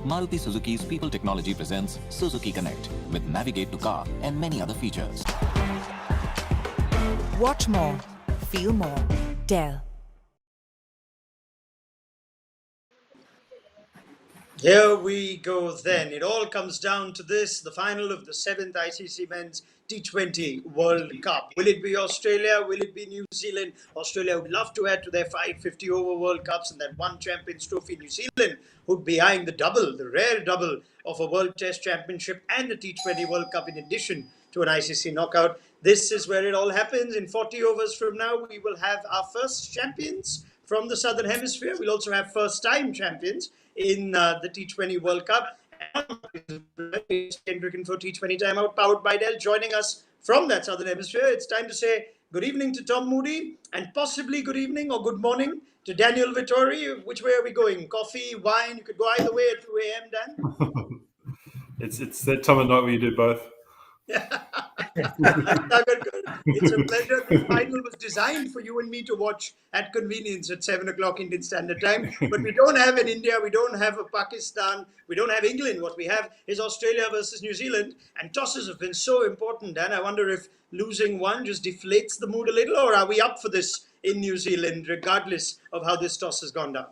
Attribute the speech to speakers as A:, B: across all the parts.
A: Maruti Suzuki's People Technology presents Suzuki Connect with Navigate to Car and many other features.
B: Watch more, feel more. Dell.
C: Here we go then. It all comes down to this, the final of the 7th ICC Men's T20 World Cup. Will it be Australia? Will it be New Zealand? Australia would love to add to their 550 over World Cups and that one Champions Trophy. New Zealand would be eyeing the double, the rare double of a World Test Championship and a T20 World Cup in addition to an ICC knockout. This is where it all happens. In 40 overs from now, we will have our first champions from the Southern Hemisphere. We'll also have first-time champions in the T20 World Cup. Kendrick for T20 Timeout, powered by Dell, joining us from that Southern Hemisphere. It's time to say good evening to Tom Moody and possibly good evening or good morning to Daniel Vettori. Which way are we going? Coffee, wine? You could go either way at 2 a.m., Dan.
D: It's that time of night where you do both.
C: Agarkar, it's a pleasure. The final was designed for you and me to watch at convenience at 7 o'clock Indian Standard Time. But we don't have an India, we don't have a Pakistan, we don't have England. What we have is Australia versus New Zealand. And tosses have been so important, and I wonder if losing one just deflates the mood a little, or are we up for this in New Zealand, regardless of how this toss has gone down?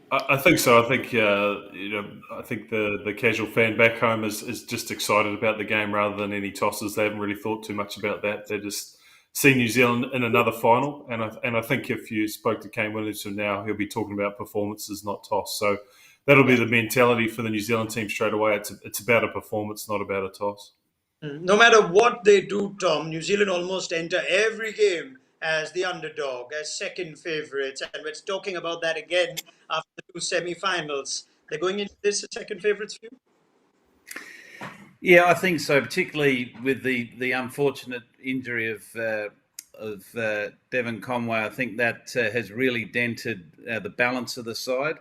D: I think so. I think I think the casual fan back home is just excited about the game rather than any tosses. They haven't really thought too much about that. They just see New Zealand in another final, and I think if you spoke to Kane Williamson now, he'll be talking about performances, not toss. So that'll be the mentality for the New Zealand team straight away. It's about a performance, not about a toss.
C: No matter what they do, Tom, New Zealand almost enter every game as the underdog, as second favourites. And we're talking about that again after the two semi-finals. They're going into this as second favourites for you?
E: Yeah, I think so, particularly with the unfortunate injury of Devon Conway. I think that has really dented the balance of the side.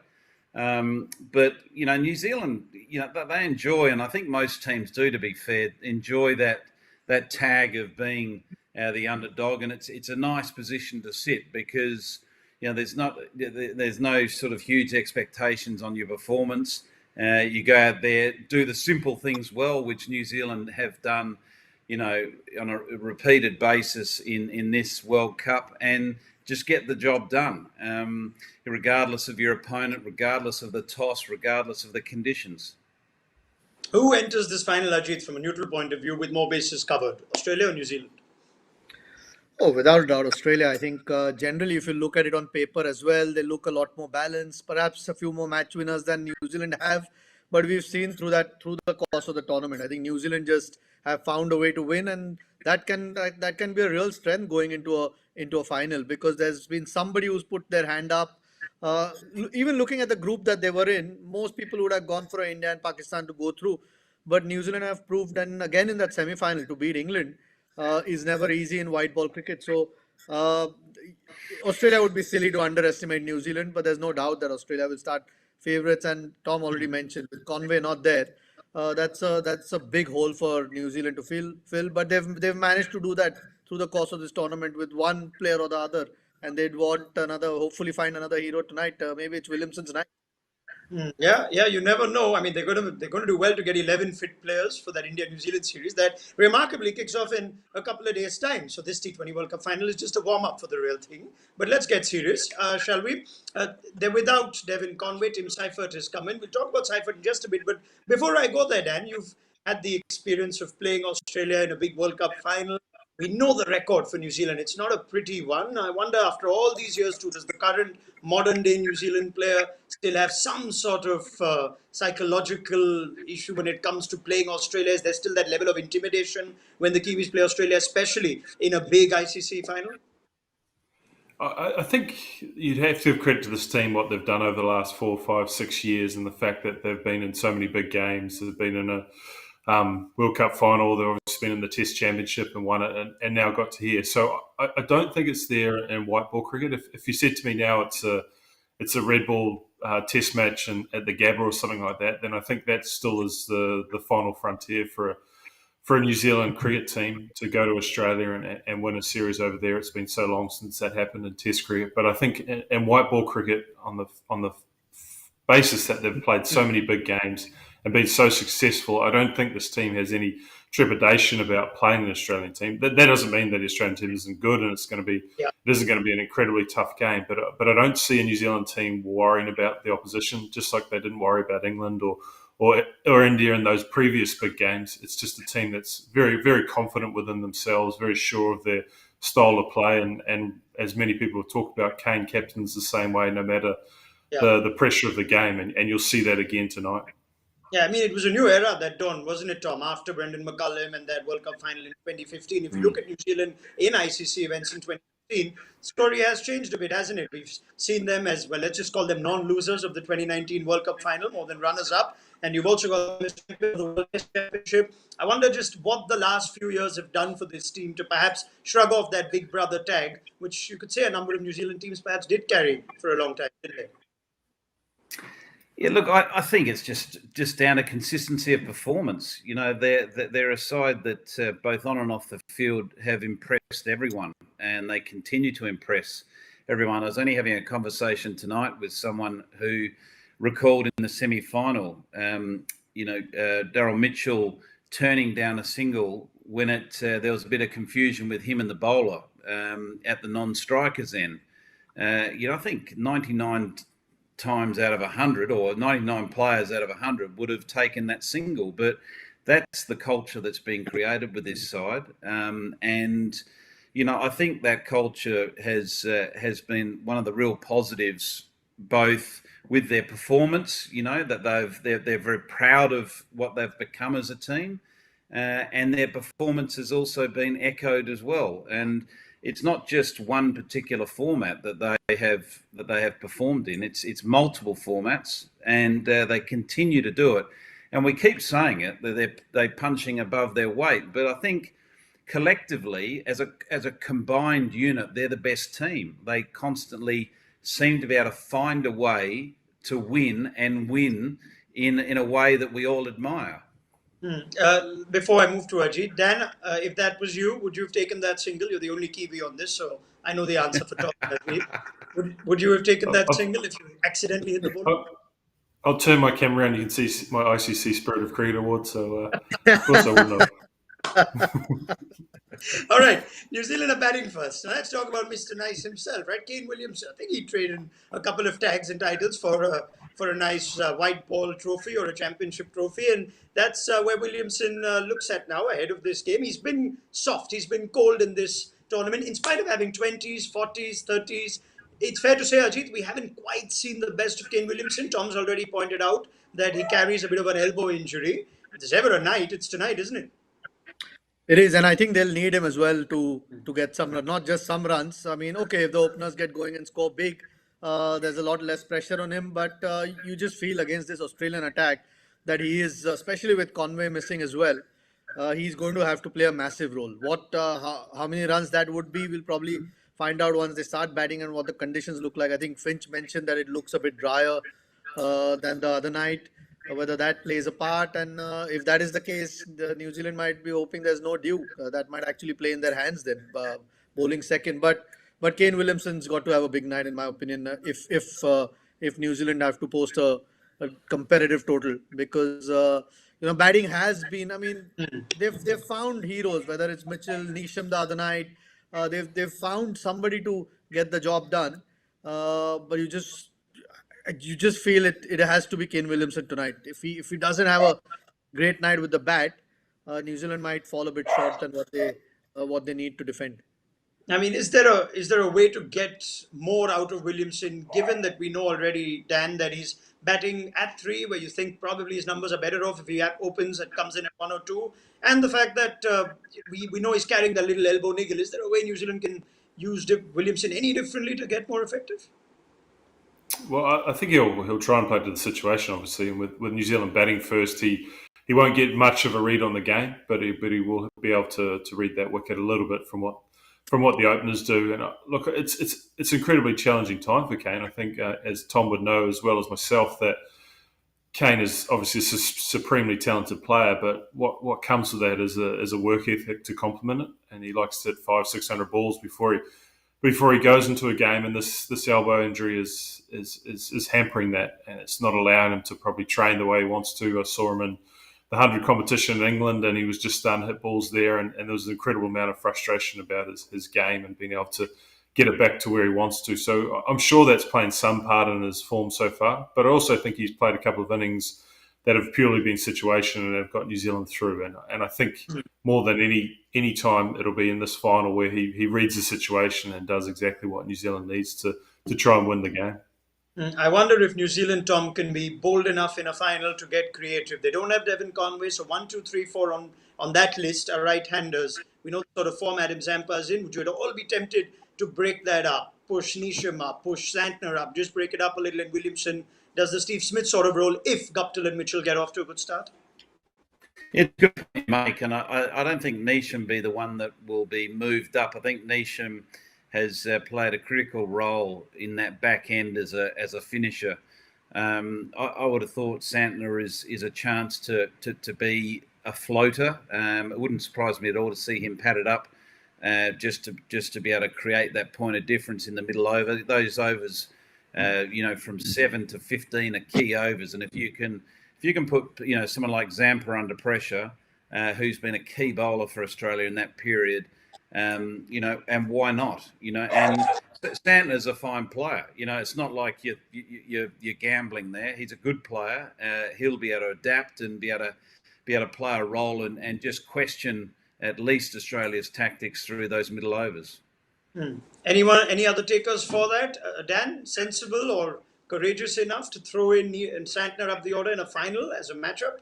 E: But, New Zealand, they enjoy, and I think most teams do, to be fair, enjoy that tag of being the underdog, and it's a nice position to sit because there's no sort of huge expectations on your performance. You go out there, do the simple things well, which New Zealand have done, on a repeated basis in this World Cup, and just get the job done, regardless of your opponent, regardless of the toss, regardless of the conditions.
C: Who enters this final, Ajit, from a neutral point of view with more bases covered, Australia or New Zealand?
F: Oh, without a doubt, Australia. I think generally, if you look at it on paper as well, they look a lot more balanced. Perhaps a few more match winners than New Zealand have, but we've seen through the course of the tournament. I think New Zealand just have found a way to win, and that can be a real strength going into a final, because there's been somebody who's put their hand up. Even looking at the group that they were in, most people would have gone for India and Pakistan to go through, but New Zealand have proved, and again in that semi-final, to beat England is never easy in white ball cricket. So Australia would be silly to underestimate New Zealand, but there's no doubt that Australia will start favourites. And Tom already mentioned, with Conway not there, that's a big hole for New Zealand to fill. But they've managed to do that through the course of this tournament with one player or the other, and they'd want hopefully find another hero tonight. Maybe it's Williamson's night.
C: Yeah, you never know. I mean, they're going to do well to get 11 fit players for that India-New Zealand series that remarkably kicks off in a couple of days' time. So this T20 World Cup final is just a warm-up for the real thing. But let's get serious, shall we? They're without Devon Conway. Tim Seifert has come in. We'll talk about Seifert in just a bit. But before I go there, Dan, you've had the experience of playing Australia in a big World Cup final. We know the record for New Zealand. It's not a pretty one. I wonder, after all these years too, does the current modern-day New Zealand player still have some sort of psychological issue when it comes to playing Australia? Is there still that level of intimidation when the Kiwis play Australia, especially in a big ICC final?
D: I think you'd have to give credit to this team, what they've done over the last 4, 5, 6 years, and the fact that they've been in so many big games. They've been in a World Cup final, they've obviously been in the Test Championship and won it, and now got to here. So I don't think it's there in white ball cricket. If you said to me now it's a red ball Test match and at the Gabba or something like that, then I think that still is the final frontier for for a New Zealand cricket team to go to Australia and win a series over there. It's been so long since that happened in Test cricket. But I think in white ball cricket, on the basis that they've played so many big games and been so successful, I don't think this team has any trepidation about playing an Australian team. That doesn't mean that the Australian team isn't good and it isn't going to be an incredibly tough game. But I don't see a New Zealand team worrying about the opposition, just like they didn't worry about England or India in those previous big games. It's just a team that's very, very confident within themselves, very sure of their style of play, and as many people have talked about, Kane captains the same way, no matter the pressure of the game, and you'll see that again tonight.
C: Yeah, I mean, it was a new era that dawned, wasn't it, Tom? After Brendan McCullum and that World Cup final in 2015. If you look at New Zealand in ICC events in 2015, story has changed a bit, hasn't it? We've seen them as, well, let's just call them non-losers of the 2019 World Cup final, more than runners-up. And you've also got the World Test Championship. I wonder just what the last few years have done for this team to perhaps shrug off that big brother tag, which you could say a number of New Zealand teams perhaps did carry for a long time, didn't they?
E: Yeah, look, I think it's just down to consistency of performance. You know, they're a side that both on and off the field have impressed everyone, and they continue to impress everyone. I was only having a conversation tonight with someone who recalled in the semi-final, Daryl Mitchell turning down a single when there was a bit of confusion with him and the bowler at the non-strikers end. I think 99 times out of 100 or 99 players out of 100 would have taken that single, but that's the culture that's being created with this side. I think that culture has been one of the real positives, both with their performance, that they're very proud of what they've become as a team, and their performance has also been echoed as well. And it's not just one particular format that they have performed in. It's multiple formats, and they continue to do it. And we keep saying it, that they're punching above their weight. But I think collectively, as a combined unit, they're the best team. They constantly seem to be able to find a way to win and win in a way that we all admire.
C: Before I move to Ajit, Dan, if that was you, would you have taken that single? You're the only Kiwi on this, so I know the answer for Tom. Would you have taken that single if you accidentally hit the ball?
D: I'll turn my camera around. You can see my ICC Spirit of Cricket Award, so of course I wouldn't have.
C: All right, New Zealand are batting first. So let's talk about Mr. Nice himself, right? Kane Williamson. I think he traded a couple of tags and titles for a nice white ball trophy or a championship trophy, and that's where Williamson looks at now ahead of this game. He's been soft. He's been cold in this tournament, in spite of having 20s, 40s, 30s. It's fair to say, Ajit, we haven't quite seen the best of Kane Williamson. Tom's already pointed out that he carries a bit of an elbow injury. If there's ever a night, it's tonight, isn't it?
F: It is, and I think they'll need him as well to get some, not just some runs. I mean, okay, if the openers get going and score big, there's a lot less pressure on him. But you just feel against this Australian attack that he is, especially with Conway missing as well, he's going to have to play a massive role. How many runs that would be, we'll probably find out once they start batting and what the conditions look like. I think Finch mentioned that it looks a bit drier than the other night. Whether that plays a part, and if that is the case, New Zealand might be hoping there's no dew. That might actually play in their hands then, bowling second. But Kane Williamson's got to have a big night, in my opinion, if New Zealand have to post a competitive total, because batting has been. I mean, they've found heroes, whether it's Mitchell, Neesham the other night. They've found somebody to get the job done, but you just feel it has to be Kane Williamson tonight. If he doesn't have a great night with the bat, New Zealand might fall a bit short than what they need to defend.
C: I mean, is there a way to get more out of Williamson, given that we know already, Dan, that he's batting at 3, where you think probably his numbers are better off if he opens and comes in at 1 or 2, and the fact that we know he's carrying that little elbow niggle. Is there a way New Zealand can use Williamson any differently to get more effective?
D: Well, I think he'll try and play to the situation, obviously, and with New Zealand batting first, he won't get much of a read on the game, but he will be able to read that wicket a little bit from what the openers do. And look, it's an incredibly challenging time for Kane. I think, as Tom would know as well as myself, that Kane is obviously a supremely talented player, but what comes with that is a work ethic to complement it, and he likes to hit 500-600 balls before he goes into a game, and this elbow injury is hampering that, and it's not allowing him to probably train the way he wants to. I saw him in the 100 competition in England, and he was just starting to hit balls there, and there was an incredible amount of frustration about his game and being able to get it back to where he wants to. So I'm sure that's playing some part in his form so far, but I also think he's played a couple of innings that have purely been situation and have got New Zealand through. And I think more than any time it'll be in this final where he reads the situation and does exactly what New Zealand needs to try and win the game.
C: I wonder if New Zealand, Tom, can be bold enough in a final to get creative. They don't have Devon Conway, so 1, 2, 3, 4 on that list are right-handers. We know the sort of form Adam Zampa's in. Would you all be tempted to break that up, push Neesham up, push Santner up, just break it up a little, and Williamson does the Steve Smith sort of role if Guptill and Mitchell get off to a good start?
E: It's good to make, and I don't think Neesham be the one that will be moved up. I think Neesham has played a critical role in that back end as a finisher. I would have thought Santner is a chance to be a floater. It wouldn't surprise me at all to see him padded up just to be able to create that point of difference in the middle over. Those overs, from 7 to 15 are key overs, and if you can put someone like Zampa under pressure, who's been a key bowler for Australia in that period, and why not? And Santner's a fine player. It's not like you're gambling there. He's a good player. He'll be able to adapt and be able to play a role and just question at least Australia's tactics through those middle overs.
C: Any other takers for that? Dan, sensible or courageous enough to throw in Santner up the order in a final as a matchup?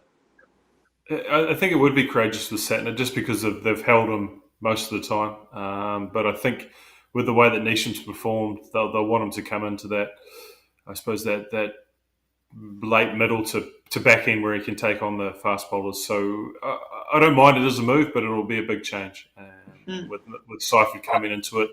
D: I think it would be courageous with Santner just because they've held him most of the time. But I think with the way that Neesham's performed, they'll want him to come into that, I suppose, that late middle to back end where he can take on the fast bowlers. So I don't mind it as a move, but it'll be a big change. With Seifert coming into it,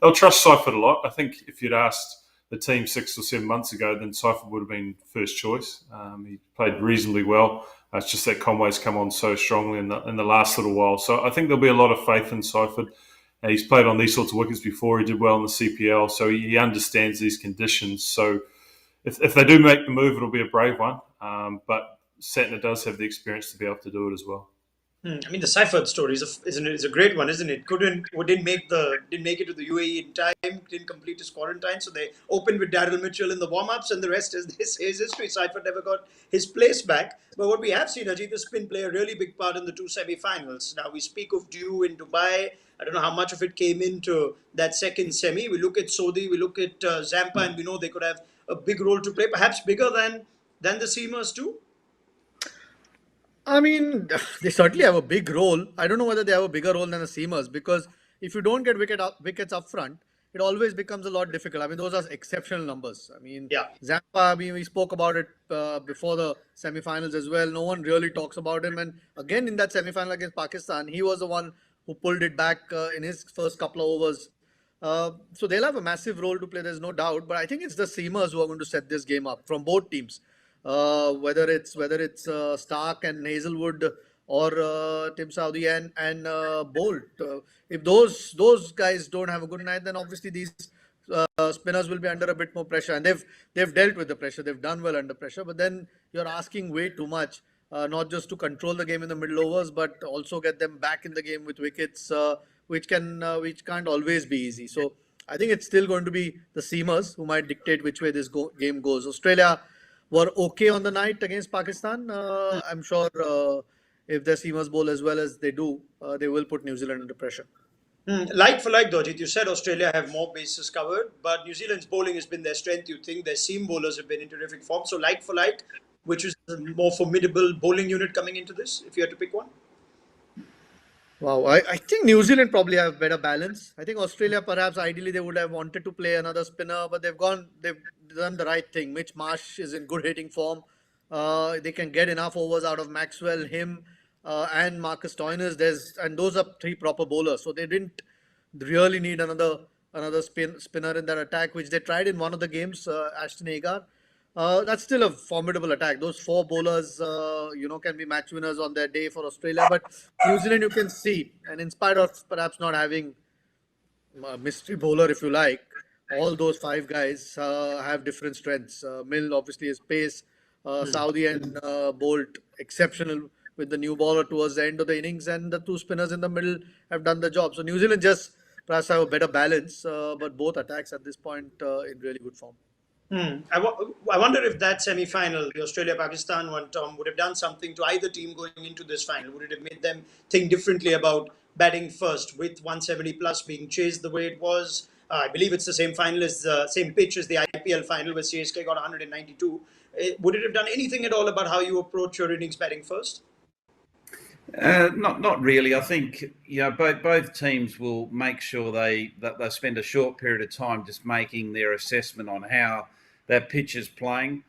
D: they'll trust Seifert a lot. I think if you'd asked the team 6 or 7 months ago, then Seifert would have been first choice. He played reasonably well. It's just that Conway's come on so strongly in the last little while. So I think there'll be a lot of faith in Seifert. And he's played on these sorts of wickets before. He did well in the CPL, so he understands these conditions. So if they do make the move, it'll be a brave one. But Santner does have the experience to be able to do it as well.
C: I mean, the Seifert story is a great one, isn't it? Didn't make it to the UAE in time, didn't complete his quarantine, so they opened with Daryl Mitchell in the warm-ups, and the rest is history. Seifert never got his place back. But what we have seen, Ajit, the spin play a really big part in the 2 semi-finals. Now we speak of Dew in Dubai. I don't know how much of it came into that second semi. We look at Sodhi, we look at Zampa, and we know they could have a big role to play, perhaps bigger than the seamers too.
F: I mean, they certainly have a big role. I don't know whether they have a bigger role than the seamers, because if you don't get wickets up front, it always becomes a lot difficult. I mean, those are exceptional numbers. I mean, Zampa, we spoke about it before the semi-finals as well. No one really talks about him. And again, in that semi-final against Pakistan, he was the one who pulled it back in his first couple of overs. So they'll have a massive role to play, there's no doubt. But I think it's the seamers who are going to set this game up from both teams. Whether it's Stark and Hazelwood or Tim Southee and Bolt. If those guys don't have a good night, then obviously these spinners will be under a bit more pressure, and they've dealt with the pressure. They've done well under pressure, but then you're asking way too much, not just to control the game in the middle overs, but also get them back in the game with wickets, which can't always be easy. So I think it's still going to be the seamers who might dictate which way this game goes. Australia were okay on the night against Pakistan. I'm sure if the seamers bowl as well as they do, they will put New Zealand under pressure.
C: Like for like, though, Ajit, you said Australia have more bases covered, but New Zealand's bowling has been their strength. You think their seam bowlers have been in terrific form. So like for like, which is the more formidable bowling unit coming into this, if you had to pick one?
F: Wow, I think New Zealand probably have better balance. I think Australia, perhaps ideally they would have wanted to play another spinner, but they've done the right thing. Mitch Marsh is in good hitting form. They can get enough overs out of Maxwell, him, and Marcus Stoinis. And those are 3 proper bowlers, so they didn't really need another spinner in that attack, which they tried in one of the games, Ashton Agar. That's still a formidable attack. Those four bowlers, can be match winners on their day for Australia. But New Zealand, you can see, and in spite of perhaps not having a mystery bowler, if you like, all those five guys have different strengths. Mill obviously is pace. Saudi and Bolt exceptional with the new bowler towards the end of the innings, and the two spinners in the middle have done the job. So New Zealand just perhaps have a better balance, but both attacks at this point in really good form.
C: I wonder if that semi-final, the Australia-Pakistan one, Tom, would have done something to either team going into this final. Would it have made them think differently about batting first with 170 plus being chased the way it was? I believe it's the same final as the same pitch as the IPL final where CSK got 192. Would it have done anything at all about how you approach your innings batting first?
E: Not really. I think both teams will make sure they spend a short period of time just making their assessment on how that pitch is playing.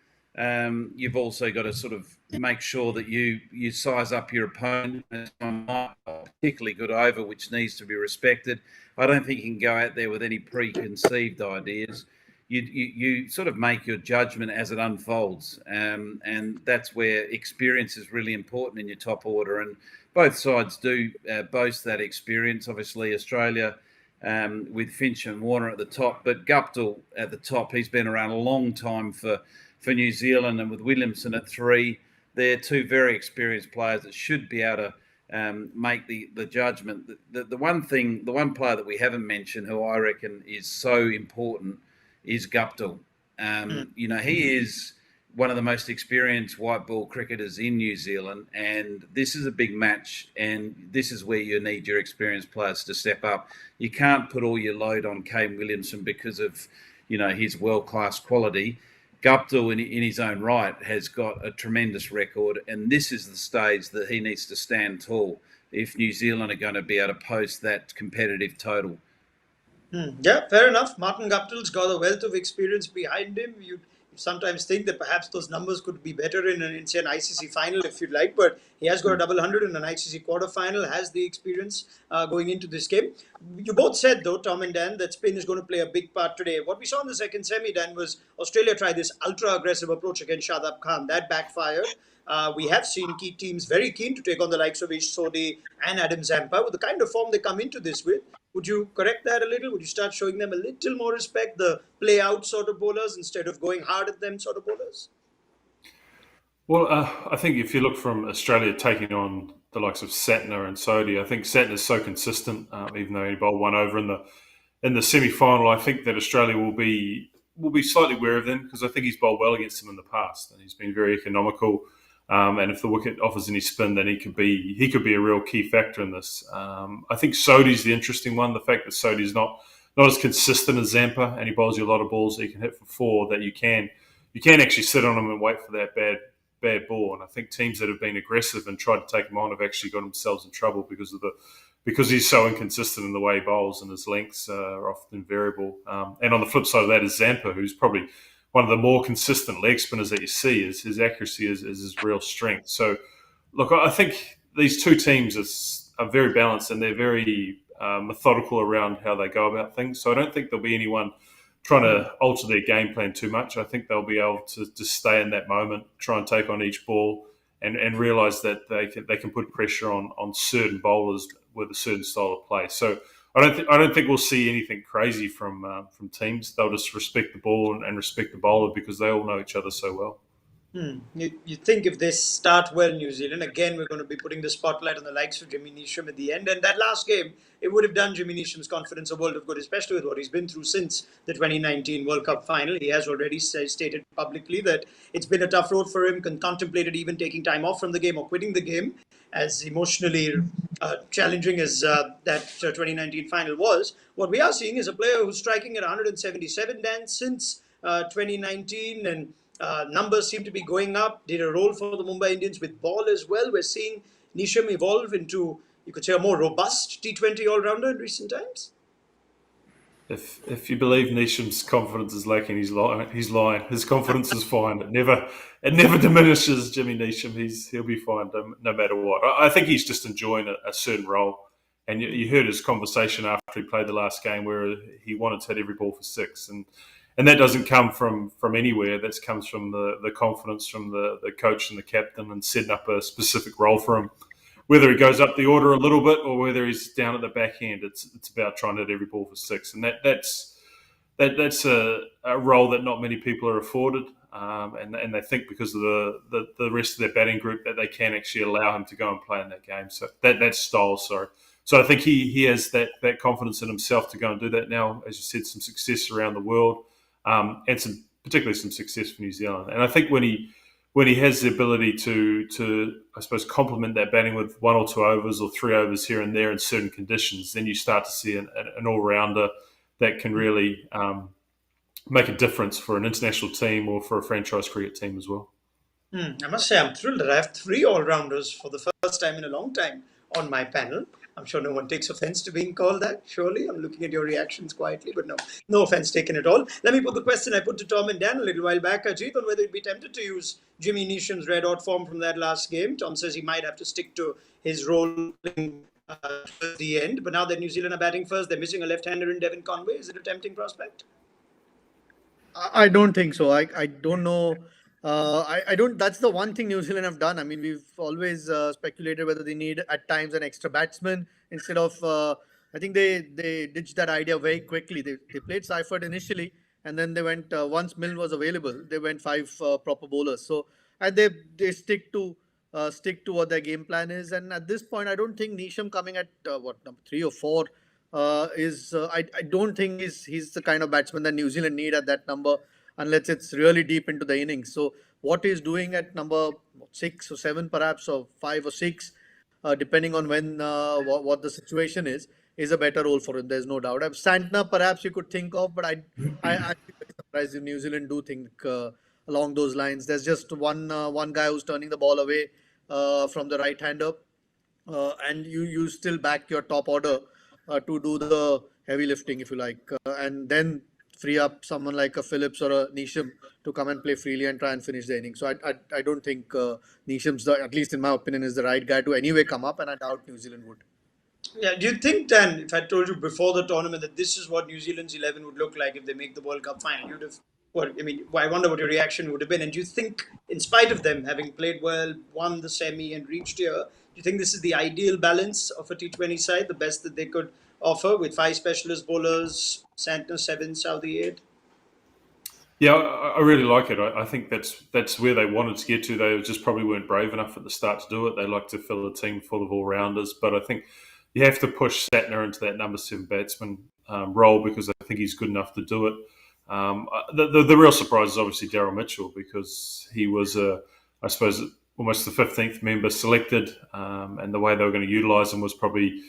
E: You've also got to sort of make sure that you size up your opponent. A particularly good over, which needs to be respected. I don't think you can go out there with any preconceived ideas. You sort of make your judgment as it unfolds, and that's where experience is really important in your top order. And both sides do boast that experience. Obviously, Australia with Finch and Warner at the top, but Guptill at the top. He's been around a long time for New Zealand, and with Williamson at 3, they're two very experienced players that should be able to make the judgment. The one player that we haven't mentioned, who I reckon is so important, is Guptill. He is one of the most experienced white ball cricketers in New Zealand, and this is a big match, and this is where you need your experienced players to step up. You can't put all your load on Kane Williamson because of his world-class quality. Guptill in his own right has got a tremendous record, and this is the stage that he needs to stand tall if New Zealand are going to be able to post that competitive total.
C: Yeah, fair enough. Martin Guptill's got a wealth of experience behind him. You sometimes think that perhaps those numbers could be better in say, an ICC final, if you'd like, but he has got a double hundred in an ICC quarterfinal, has the experience going into this game. You both said, though, Tom and Dan, that spin is going to play a big part today. What we saw in the second semi, Dan, was Australia try this ultra-aggressive approach against Shadab Khan. That backfired. We have seen key teams very keen to take on the likes of Ish Sodhi and Adam Zampa with the kind of form they come into this with. Would you correct that a little? Would you start showing them a little more respect, the play out sort of bowlers instead of going hard at them sort of bowlers?
D: Well, I think if you look from Australia taking on the likes of Satner and Sodhi, I think Satner's so consistent, even though he bowled one over in the semi-final. I think that Australia will be slightly wary of them because I think he's bowled well against them in the past, and he's been very economical. And if the wicket offers any spin, then he could be a real key factor in this. I think Sodhi's the interesting one. The fact that Sodhi's not as consistent as Zampa, and he bowls you a lot of balls that he can hit for 4, that you can actually sit on him and wait for that bad ball. And I think teams that have been aggressive and tried to take him on have actually got themselves in trouble because he's so inconsistent in the way he bowls, and his lengths are often variable. And on the flip side of that is Zampa, who's probably one of the more consistent leg spinners that you see. Is his accuracy is his real strength. So, look, I think these two teams are very balanced, and they're very methodical around how they go about things. So I don't think there'll be anyone trying to alter their game plan too much. I think they'll be able to just stay in that moment, try and take on each ball, and realise that they can put pressure on certain bowlers with a certain style of play. So I don't think we'll see anything crazy from teams. They'll just respect the ball and respect the bowler because they all know each other so well.
C: You think if they start well, New Zealand, again, we're going to be putting the spotlight on the likes of Jimmy Neesham at the end. And that last game, it would have done Jimmy Neesham's confidence a world of good, especially with what he's been through since the 2019 World Cup final. He has already stated publicly that it's been a tough road for him, contemplated even taking time off from the game or quitting the game, as emotionally challenging as that 2019 final was. What we are seeing is a player who's striking at 177, Dan, since 2019, and numbers seem to be going up. Did a role for the Mumbai Indians with ball as well. We're seeing Neesham evolve into, you could say, a more robust T20 all-rounder in recent times.
D: If you believe Neesham's confidence is lacking, he's lying. His confidence is fine. It never diminishes Jimmy Neesham. He'll be fine no matter what. I think he's just enjoying a certain role. And you heard his conversation after he played the last game where he wanted to hit every ball for 6. and that doesn't come from anywhere. That comes from the confidence from the coach and the captain, and setting up a specific role for him. Whether he goes up the order a little bit or whether he's down at the back end, it's about trying to hit every ball for six, and that's a role that not many people are afforded, and they think because of the rest of their batting group that they can actually allow him to go and play in that game. So that's style. Sorry. So I think he has that confidence in himself to go and do that now. As you said, some success around the world, and particularly some success for New Zealand. And I think when he has the ability to I suppose complement that batting with 1 or 2 overs or 3 overs here and there in certain conditions, then you start to see an all-rounder that can really make a difference for an international team or for a franchise cricket team as well.
C: I must say I'm thrilled that I have 3 all-rounders for the first time in a long time on my panel. I'm sure no one takes offense to being called that, surely. I'm looking at your reactions quietly, but no offense taken at all. Let me put the question I put to Tom and Dan a little while back, Ajit, on whether he'd be tempted to use Jimmy Neesham's red-hot form from that last game. Tom says he might have to stick to his role at the end, but now that New Zealand are batting first, they're missing a left-hander in Devon Conway. Is it a tempting prospect?
F: I don't think so. I don't know. I don't. That's the one thing New Zealand have done. I mean, we've always speculated whether they need at times an extra batsman instead of. I think they ditched that idea very quickly. They played Seifert initially, and then they went once Milne was available. They went 5 proper bowlers. So and they stick to what their game plan is. And at this point, I don't think Neesham coming at number 3 or 4 is I don't think he's the kind of batsman that New Zealand need at that number unless it's really deep into the innings. So what he's doing at number 6 or 7 perhaps, or 5 or 6, depending on when what the situation is a better role for him. There's no doubt. Santner perhaps you could think of, but I'd be very surprised if New Zealand do think along those lines. There's just one guy who's turning the ball away from the right hander, and you still back your top order to do the heavy lifting, if you like, and then free up someone like a Phillips or a Neesham to come and play freely and try and finish the inning. So I don't think Neesham's, at least in my opinion, is the right guy to anyway come up, and I doubt New Zealand would.
C: Yeah, do you think, Dan, if I told you before the tournament that this is what New Zealand's 11 would look like if they make the World Cup final, you'd have, I wonder what your reaction would have been. And do you think, in spite of them having played well, won the semi and reached here, do you think this is the ideal balance of a T20 side, the best that they could offer with 5 specialist bowlers, Santner 7, Southee 8?
D: Yeah, I really like it. I think that's where they wanted to get to. They just probably weren't brave enough at the start to do it. They like to fill a team full of all-rounders, but I think you have to push Santner into that number 7 batsman role because I think he's good enough to do it. The real surprise is obviously Daryl Mitchell because he was, I suppose, almost the 15th member selected, and the way they were going to utilise him was probably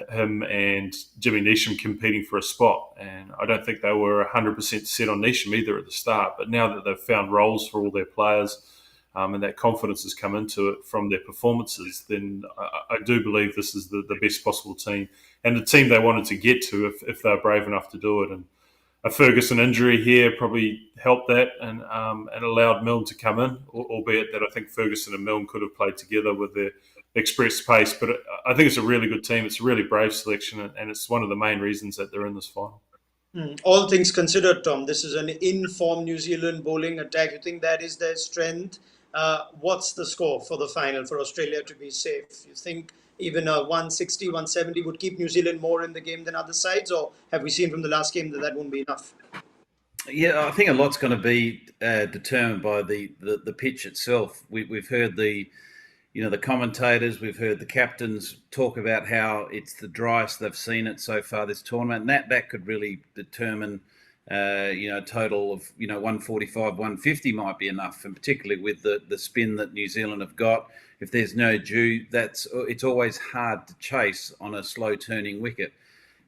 D: him and Jimmy Neesham competing for a spot. And I don't think they were 100% set on Neesham either at the start. But now that they've found roles for all their players and that confidence has come into it from their performances, then I do believe this is the best possible team and the team they wanted to get to if they're brave enough to do it. And a Ferguson injury here probably helped that and allowed Milne to come in, albeit that I think Ferguson and Milne could have played together with their express pace. But I think it's a really good team. It's a really brave selection, and it's one of the main reasons that they're in this final.
C: All things considered, Tom, this is an in-form New Zealand bowling attack. You think that is their strength? What's the score for the final for Australia to be safe? You think even a 160, 170 would keep New Zealand more in the game than other sides, or have we seen from the last game that won't be enough?
E: Yeah, I think a lot's going to be determined by the pitch itself. We've heard the commentators, we've heard the captains talk about how it's the driest they've seen it so far this tournament, and that could really determine a total of 145, 150 might be enough, and particularly with the spin that New Zealand have got. If there's no dew, it's always hard to chase on a slow turning wicket.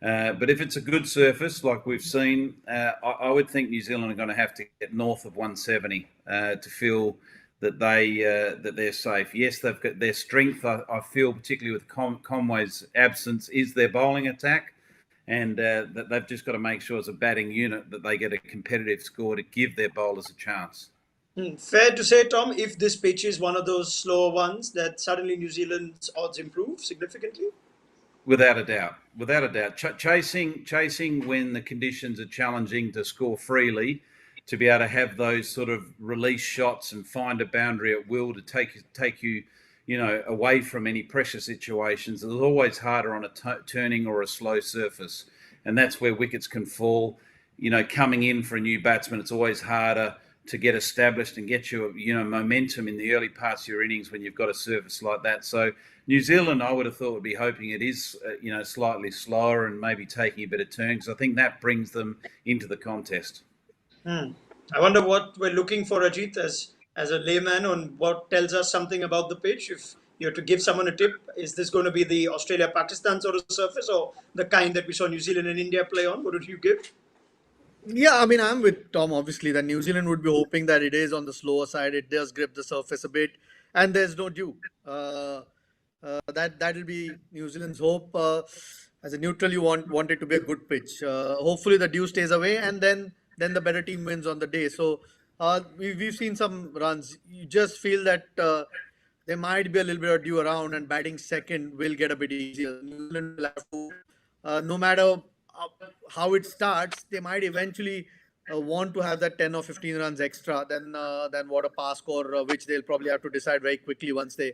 E: But if it's a good surface like we've seen, I would think New Zealand are going to have to get north of 170 to feel that they're safe. Yes, they've got their strength. I feel particularly with Conway's absence is their bowling attack, and that they've just got to make sure as a batting unit that they get a competitive score to give their bowlers a chance.
C: Fair to say, Tom, if this pitch is one of those slower ones, that suddenly New Zealand's odds improve significantly?
E: Without a doubt. Chasing when the conditions are challenging to score freely, to be able to have those sort of release shots and find a boundary at will to take you, away from any pressure situations. It's always harder on a turning or a slow surface, and that's where wickets can fall. Coming in for a new batsman, it's always harder to get established and get your momentum in the early parts of your innings when you've got a surface like that. So New Zealand, I would have thought, would be hoping it is slightly slower and maybe taking a bit of turn, because I think that brings them into the contest.
C: I wonder what we're looking for, Ajit, as a layman, on what tells us something about the pitch. If you have to give someone a tip, is this going to be the Australia-Pakistan sort of surface, or the kind that we saw New Zealand and India play on? What would you give?
F: Yeah, I mean, I'm with Tom, obviously, that New Zealand would be hoping that it is on the slower side. It does grip the surface a bit, and there's no dew. That'll be New Zealand's hope. As a neutral, you want it to be a good pitch. Hopefully, the dew stays away, and then the better team wins on the day. So we've seen some runs. You just feel that there might be a little bit of dew around, and batting second will get a bit easier. New Zealand will have to, no matter how it starts, they might eventually want to have that 10 or 15 runs extra than what a pass score, which they'll probably have to decide very quickly once they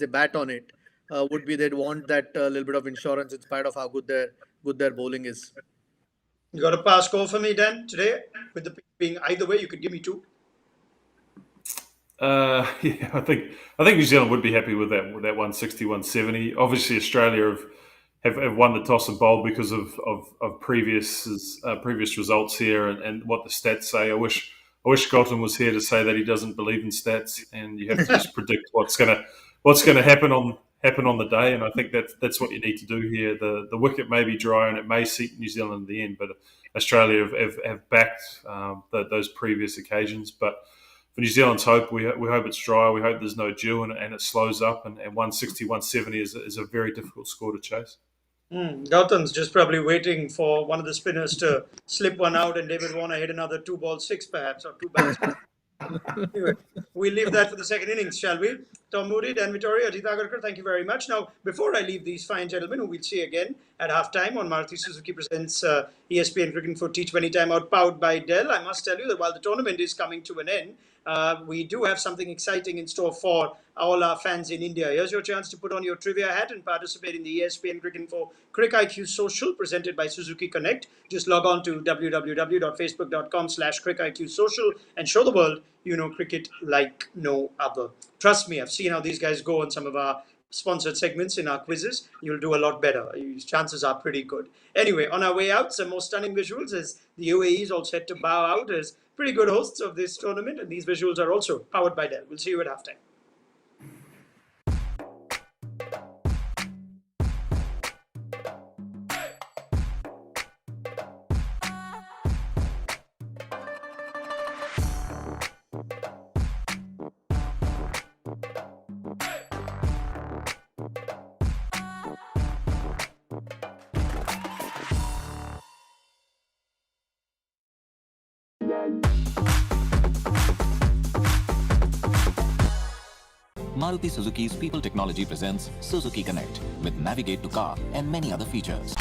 F: bat on it. Would be they'd want that little bit of insurance in spite of how good their bowling is.
C: You got a pass score for me, Dan, today? With the pitch being either way, you could give me two.
D: Yeah, I think New Zealand would be happy with that 160, 170. Obviously, Australia have won the toss and bowled because of previous results here and what the stats say. I wish Galton was here to say that he doesn't believe in stats, and you have to just predict what's gonna happen on the day. And I think that's what you need to do here. The wicket may be dry and it may seat New Zealand in the end, but Australia have backed those previous occasions. But for New Zealand's hope, we hope it's dry. We hope there's no dew and it slows up. And 160, 170 is a very difficult score to chase.
C: Gautam's just probably waiting for one of the spinners to slip one out and David Warner hit another 2-ball-6 perhaps, or 2 balls. Anyway, we'll leave that for the second innings, shall we? Tom Moody, Dan Vettori, Ajit Agarkar, thank you very much. Now, before I leave these fine gentlemen, who we'll see again at halftime on Maruti Suzuki Presents ESPN Cricket for T20 Timeout, powered by Dell, I must tell you that while the tournament is coming to an end, we do have something exciting in store for all our fans in India. Here's your chance to put on your trivia hat and participate in the ESPN Cricket for Cricket IQ Social presented by Suzuki Connect. Just log on to www.facebook.com/Cricket IQ Social and show the world you know cricket like no other. Trust me, I've seen how these guys go on some of our sponsored segments in our quizzes. You'll do a lot better. Chances are pretty good. Anyway, on our way out, some more stunning visuals as the UAE is all set to bow out as pretty good hosts of this tournament, and these visuals are also powered by Dell. We'll see you at halftime.
A: Maruti Suzuki's People Technology presents Suzuki Connect with Navigate to Car and many other features.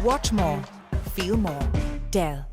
B: Watch more, feel more, Dell.